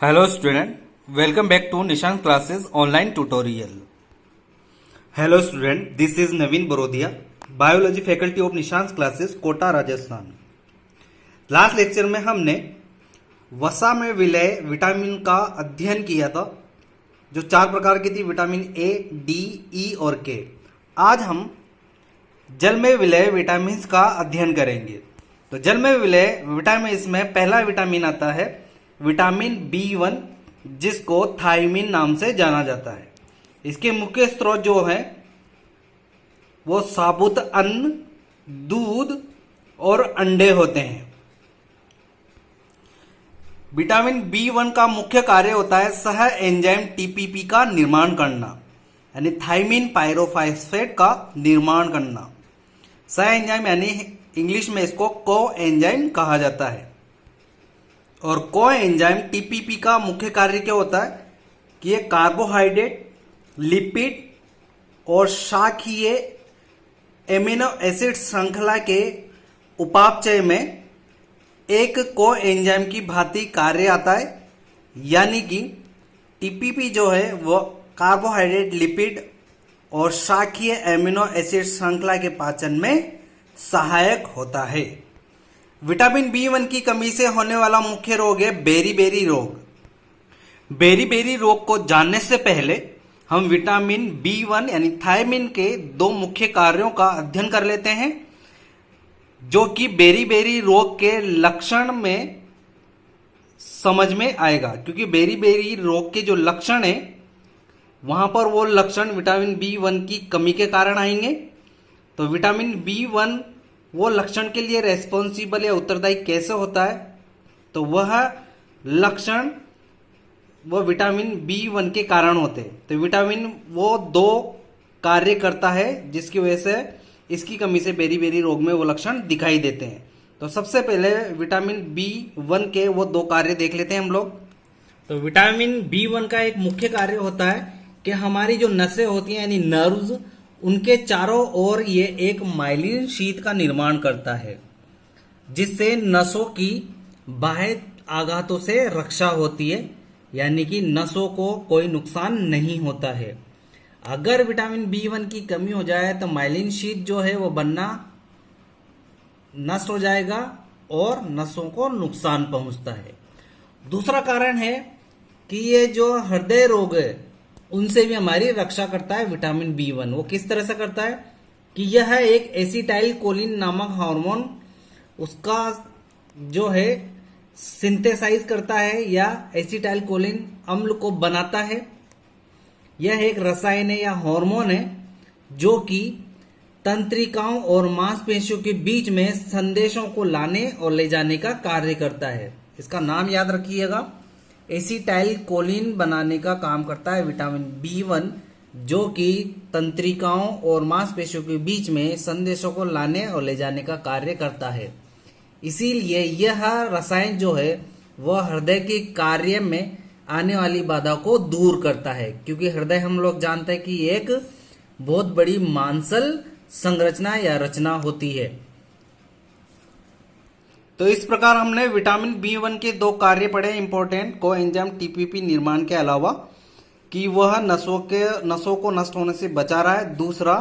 Hello student, welcome back to Nishan classes online tutorial. Hello student, this is Naveen Barodia, biology faculty of Nishan's classes Kota Rajasthan. Last lecture में हमने वसा में विलय vitamin का अध्ययन किया था, जो 4 प्रकार की थी, विटामिन ए, डी, ई और के. आज हम जल में विलय विटामिन का अध्ययन करेंगे. तो जल में विलय विटामिन में पहला विटामिन आता है विटामिन B1, जिसको थायमिन नाम से जाना जाता है. इसके मुख्य स्रोत जो है वो साबुत अन्न, दूध और अंडे होते हैं. विटामिन B1 का मुख्य कार्य होता है सह एंजाइम टीपीपी का निर्माण करना, यानी थायमिन पायरोफॉस्फेट का निर्माण करना. सह एंजाइम यानी इंग्लिश में इसको को एंजाइम कहा जाता है. और को एंजाइम टीपीपी का मुख्य कार्य क्या होता है कि ये कार्बोहाइड्रेट, लिपिड और शाखीय एमिनो एसिड श्रृंखला के उपापचय में एक को एंजाइम की भांति कार्य आता है. यानी कि टीपीपी जो है वो कार्बोहाइड्रेट, लिपिड और शाखीय एमिनो एसिड श्रृंखला के पाचन में सहायक होता है. विटामिन B1 की कमी से होने वाला मुख्य रोग है बेरी-बेरी रोग. बेरी-बेरी रोग को जानने से पहले हम विटामिन B1 यानी थायमिन के 2 मुख्य कार्यों का अध्ययन कर लेते हैं, जो कि बेरी-बेरी रोग के लक्षण में समझ में आएगा. क्योंकि बेरी-बेरी रोग के जो लक्षण है वहां पर वो लक्षण विटामिन B1 की कमी के कारण आएंगे. तो विटामिन B1 वो लक्षण के लिए रेस्पॉन्सिबल या उत्तरदायी कैसे होता है, तो वह लक्षण वो विटामिन B1 के कारण होते हैं. तो विटामिन वो 2 कार्य करता है जिसकी वजह से इसकी कमी से बेरी-बेरी रोग में वो लक्षण दिखाई देते हैं. तो सबसे पहले विटामिन B1 के वो 2 कार्य देख लेते हैं हम लोग. तो विटामिन B1 का एक मुख्य कार्य होता है कि हमारी जो नसें होती हैं यानी नर्व्स, उनके चारों ओर ये एक माइलिन शीट का निर्माण करता है, जिससे नसों की बाह्य आघातों से रक्षा होती है, यानी कि नसों को कोई नुकसान नहीं होता है. अगर विटामिन B1 की कमी हो जाए तो माइलिन शीट जो है वो बनना नष्ट हो जाएगा और नसों को नुकसान पहुंचता है. दूसरा कारण है कि ये जो हृदय रोग है उनसे भी हमारी रक्षा करता है विटामिन B1. वो किस तरह से करता है कि यह एक एसिटाइल कोलिन नामक हार्मोन उसका जो है सिंथेसाइज करता है या एसिटाइल कोलिन अम्ल को बनाता है. यह एक रसायन है या हार्मोन है जो कि तंत्रिकाओं और मांसपेशियों के बीच में संदेशों को लाने और ले जाने का कार्य करता है. इसका नाम याद रखिएगा, एसिटाइल कोलिन बनाने का काम करता है विटामिन B1, जो कि तंत्रिकाओं और मांसपेशियों के बीच में संदेशों को लाने और ले जाने का कार्य करता है. इसीलिए यह रसायन जो है वह हृदय के कार्य में आने वाली बाधा को दूर करता है, क्योंकि हृदय हम लोग जानते हैं कि एक बहुत बड़ी मांसल संरचना या रचना होती है. तो इस प्रकार हमने विटामिन B1 के 2 कार्य पढ़े इंपॉर्टेंट को एंजाइम टीपीपी निर्माण के अलावा, कि वह नसों को नष्ट होने से बचा रहा है. दूसरा,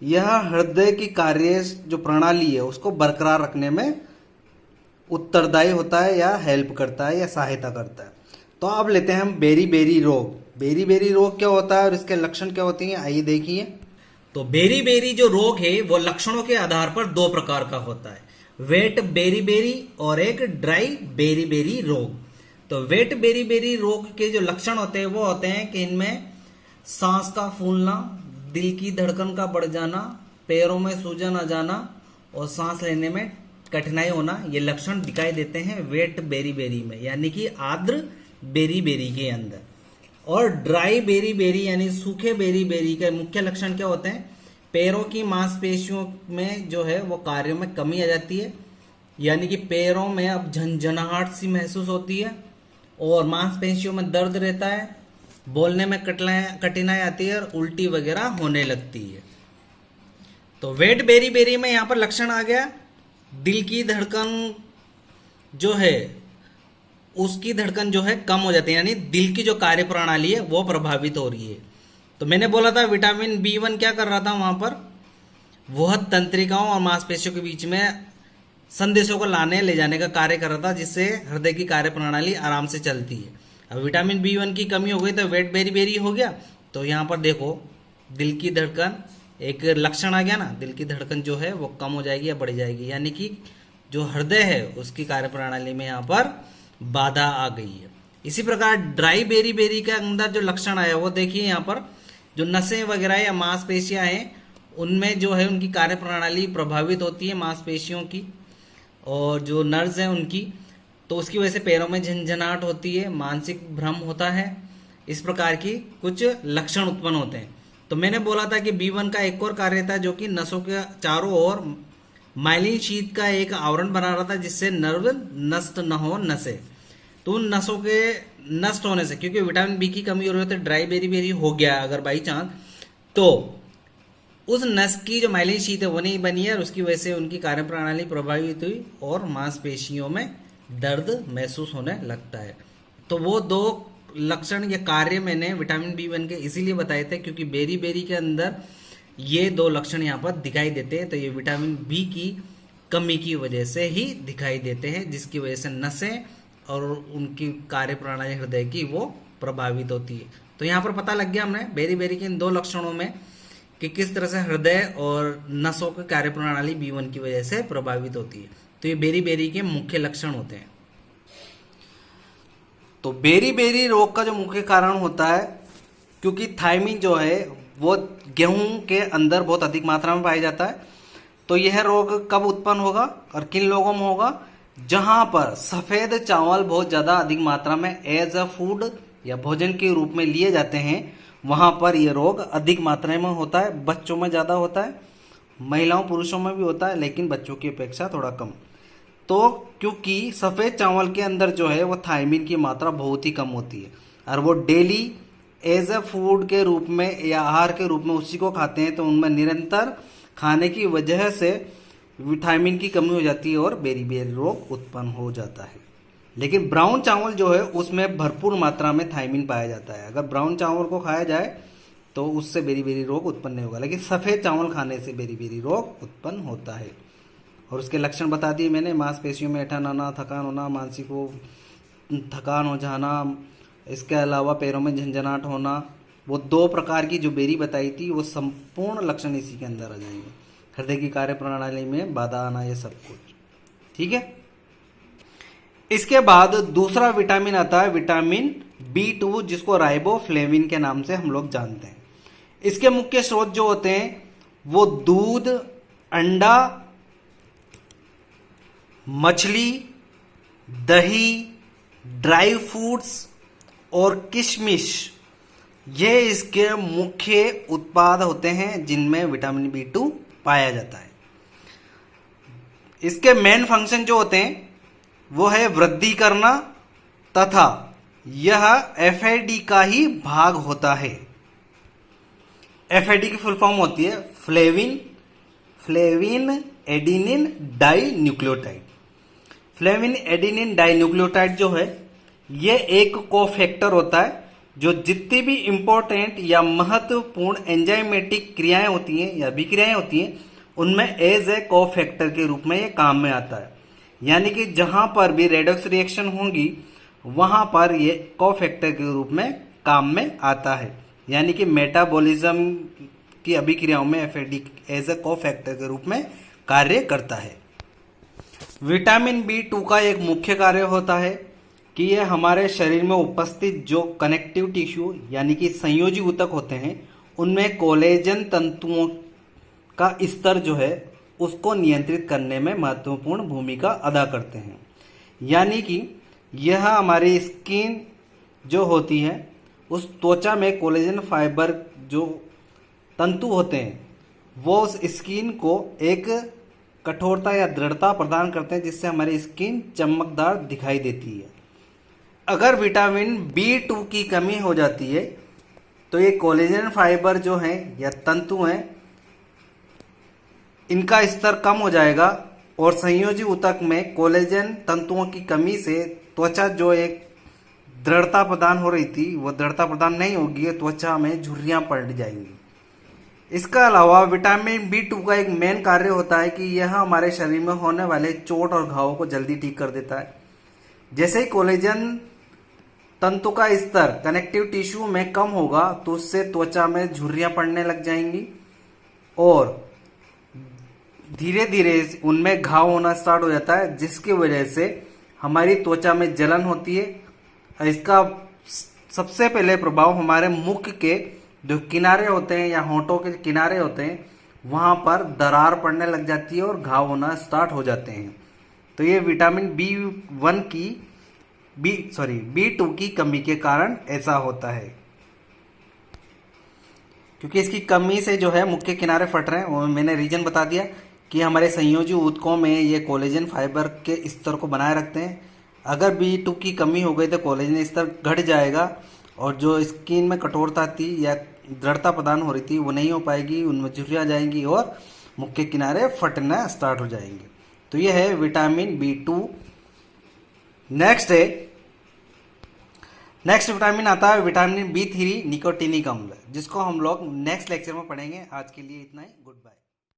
यह हृदय की कार्य जो प्रणाली है उसको बरकरार रखने में उत्तरदायी होता है या हेल्प करता है या सहायता करता है. तो अब लेते हैं हम बेरी-बेरी रोग. बेरी-बेरी रोग क्या होता है और इसके लक्षण क्या होते हैं, आइए देखिए. तो बेरी-बेरी जो रोग है वो लक्षणों के आधार पर 2 प्रकार का होता है, वेट बेरी-बेरी और एक ड्राई बेरी-बेरी रोग. तो वेट बेरी-बेरी रोग के जो लक्षण होते हैं वो होते हैं कि इनमें सांस का फूलना, दिल की धड़कन का बढ़ जाना, पैरों में सूजन आ जाना और सांस लेने में कठिनाई होना, ये लक्षण दिखाई देते हैं वेट बेरी-बेरी में, यानी कि आर्द्र बेरी-बेरी के अंदर. और ड्राई बेरी-बेरी यानी सूखे बेरी-बेरी के मुख्य लक्षण क्या होते हैं, पैरों की मांसपेशियों में जो है वो कार्यों में कमी आ जाती है, यानी कि पैरों में अब झंझनाहट सी महसूस होती है और मांसपेशियों में दर्द रहता है, बोलने में कठिनाई आती है और उल्टी वगैरह होने लगती है. तो वेट बेरी-बेरी में यहाँ पर लक्षण आ गया, दिल की धड़कन जो है उसकी धड़कन जो है कम हो जाती है, यानी दिल की जो कार्य प्रणाली है वो प्रभावित हो रही है। तो मैंने बोला था विटामिन B1 क्या कर रहा था वहां पर, वह तंत्रिकाओं और मांसपेशियों के बीच में संदेशों को लाने ले जाने का कार्य कर रहा था, जिससे हृदय की कार्य प्रणाली आराम से चलती है। अब विटामिन B1 की कमी हो गई तो वेट बेरी बेरी हो गया। तो यहाँ पर देखो दिल की धड़कन एक लक्षण आ गया ना, दिल की धड़कन जो है वो कम हो जाएगी या बढ़ जाएगी, यानी कि जो हृदय है उसकी कार्य प्रणाली में यहाँ पर बाधा आ गई है। इसी प्रकार ड्राई बेरी बेरी के अंदर जो लक्षण आया वो देखिए, यहाँ पर जो नसें वगैरह या मांसपेशियां हैं उनमें जो है उनकी कार्य प्रणाली प्रभावित होती है, मांसपेशियों की और जो नर्व्स हैं उनकी। तो उसकी वजह से पैरों में झंझनाहट होती है, मानसिक भ्रम होता है, इस प्रकार की कुछ लक्षण उत्पन्न होते हैं। तो मैंने बोला था कि B1 का एक और कार्य था जो कि नसों के चारों ओर माइलिन शीट का एक आवरण बना रहा था, जिससे नर्व नष्ट न हो नसें। तो उन नसों के नष्ट होने से, क्योंकि विटामिन B की कमी हो रही है तो ड्राई बेरी बेरी हो गया अगर बाई चांस, तो उस नस की जो माइलिन शीट है वो नहीं बनी है और उसकी वजह से उनकी कार्य प्रणाली प्रभावित हुई और मांसपेशियों में दर्द महसूस होने लगता है। तो वो दो लक्षण या कार्य मैंने विटामिन B1 के इसीलिए बताए थे क्योंकि बेरी बेरी के अंदर ये दो लक्षण यहाँ पर दिखाई देते हैं। तो ये विटामिन B की कमी की वजह से ही दिखाई देते हैं, जिसकी वजह से नसें और उनकी कार्य प्रणाली हृदय की वो प्रभावित होती है। तो यहाँ पर पता लग गया हमने बेरी बेरी के इन दो लक्षणों में कि किस तरह से हृदय और नसों की कार्य प्रणाली B1 की वजह से प्रभावित होती है। तो ये बेरी बेरी के मुख्य लक्षण होते हैं। तो बेरी बेरी रोग का जो मुख्य कारण होता है, क्योंकि थायमिन जो है वो गेहूं के अंदर बहुत अधिक मात्रा में पाया जाता है। तो यह रोग कब उत्पन्न होगा और किन लोगों में होगा? जहां पर सफेद चावल बहुत ज्यादा अधिक मात्रा में एज अ फूड या भोजन के रूप में लिए जाते हैं, वहां पर यह रोग अधिक मात्रा में होता है। बच्चों में ज्यादा होता है, महिलाओं पुरुषों में भी होता है, लेकिन बच्चों की अपेक्षा थोड़ा कम। तो क्योंकि सफेद चावल के अंदर जो है वो थायमिन की मात्रा बहुत ही कम होती है और वो डेली एज अ फूड के रूप में या आहार के रूप में उसी को खाते हैं, तो उनमें निरंतर खाने की वजह से विटामिन की कमी हो जाती है और बेरी बेरी रोग उत्पन्न हो जाता है। लेकिन ब्राउन चावल जो है उसमें भरपूर मात्रा में थायमिन पाया जाता है। अगर ब्राउन चावल को खाया जाए तो उससे बेरी बेरी रोग उत्पन्न नहीं होगा, लेकिन सफेद चावल खाने से बेरी बेरी रोग उत्पन्न होता है। और उसके लक्षण बता दिए मैंने, मांसपेशियों में ऐंठन आना, थकान होना, मानसिक थकान हो जाना, इसके अलावा पैरों में झंझनाहट होना। वो दो प्रकार की जो बेरी बताई थी वो संपूर्ण लक्षण इसी के अंदर आ जाएंगे। हृदय की कार्य प्रणाली में बाधा आना, ये सब कुछ ठीक है। इसके बाद दूसरा विटामिन आता है विटामिन B2, जिसको राइबोफ्लेविन के नाम से हम लोग जानते हैं। इसके मुख्य स्रोत जो होते हैं वो दूध, अंडा, मछली, दही, ड्राई फ्रूट्स और किशमिश, ये इसके मुख्य उत्पाद होते हैं जिनमें विटामिन B2 पाया जाता है। इसके मेन फंक्शन जो होते हैं वो है वृद्धि करना तथा यह FAD का ही भाग होता है। FAD की फुल फॉर्म होती है flavin adenine dinucleotide. Flavin adenine dinucleotide जो है ये एक कोफैक्टर होता है जो जितनी भी इंपॉर्टेंट या महत्वपूर्ण एंजाइमेटिक क्रियाएं होती हैं या अभिक्रियाएं होती हैं उनमें एज ए कोफैक्टर के रूप में ये काम में आता है। यानी कि जहां पर भी रेडॉक्स रिएक्शन होगी वहां पर ये कोफैक्टर के रूप में काम में आता है। यानी कि मेटाबॉलिज्म की अभिक्रियाओं में FAD एज ए कोफैक्टर के रूप में कार्य करता है। विटामिन B2 का एक मुख्य कार्य होता है कि ये हमारे शरीर में उपस्थित जो कनेक्टिव टिश्यू यानी कि संयोजी ऊतक होते हैं उनमें कोलेजन तंतुओं का स्तर जो है उसको नियंत्रित करने में महत्वपूर्ण भूमिका अदा करते हैं। यानी कि यह हमारी स्किन जो होती है उस त्वचा में कोलेजन फाइबर जो तंतु होते हैं वो उस स्किन को एक कठोरता या दृढ़ता प्रदान करते हैं जिससे हमारी स्किन चमकदार दिखाई देती है। अगर विटामिन B2 की कमी हो जाती है तो ये कोलेजन फाइबर जो हैं या तंतु हैं इनका स्तर कम हो जाएगा और संयोजी ऊतक में कोलेजन तंतुओं की कमी से त्वचा जो एक दृढ़ता प्रदान हो रही थी वो दृढ़ता प्रदान नहीं होगी, त्वचा में झुर्रियां पड़ जाएंगी। इसका अलावा विटामिन B2 का एक मेन कार्य होता है कि यह हमारे शरीर में होने वाले चोट और घावों को जल्दी ठीक कर देता है। जैसे ही कोलेजन तंतु का स्तर कनेक्टिव टिश्यू में कम होगा तो उससे त्वचा में झुर्रियां पड़ने लग जाएंगी और धीरे धीरे उनमें घाव होना स्टार्ट हो जाता है, जिसकी वजह से हमारी त्वचा में जलन होती है। इसका सबसे पहले प्रभाव हमारे मुख के जो किनारे होते हैं या होंठों के किनारे होते हैं वहां पर दरार पड़ने लग जाती है और घाव होना स्टार्ट हो जाते हैं। तो ये विटामिन B2 की कमी के कारण ऐसा होता है, क्योंकि इसकी कमी से जो है मुख के किनारे फट रहे हैं। वो मैंने रीजन बता दिया कि हमारे संयोजी ऊतकों में ये कोलेजन फाइबर के स्तर को बनाए रखते हैं। अगर B2 की कमी हो गई तो कोलेजन स्तर घट जाएगा और जो स्किन में कठोरता थी या दृढ़ता प्रदान हो रही थी वो नहीं हो पाएगी, उनमें झुर्रियां जाएंगी और मुख के किनारे फटना स्टार्ट हो जाएंगे। तो ये है विटामिन B2। नेक्स्ट विटामिन आता है विटामिन B3 निकोटिनिक अम्ल, जिसको हम लोग नेक्स्ट लेक्चर में पढ़ेंगे। आज के लिए इतना ही, गुड बाय।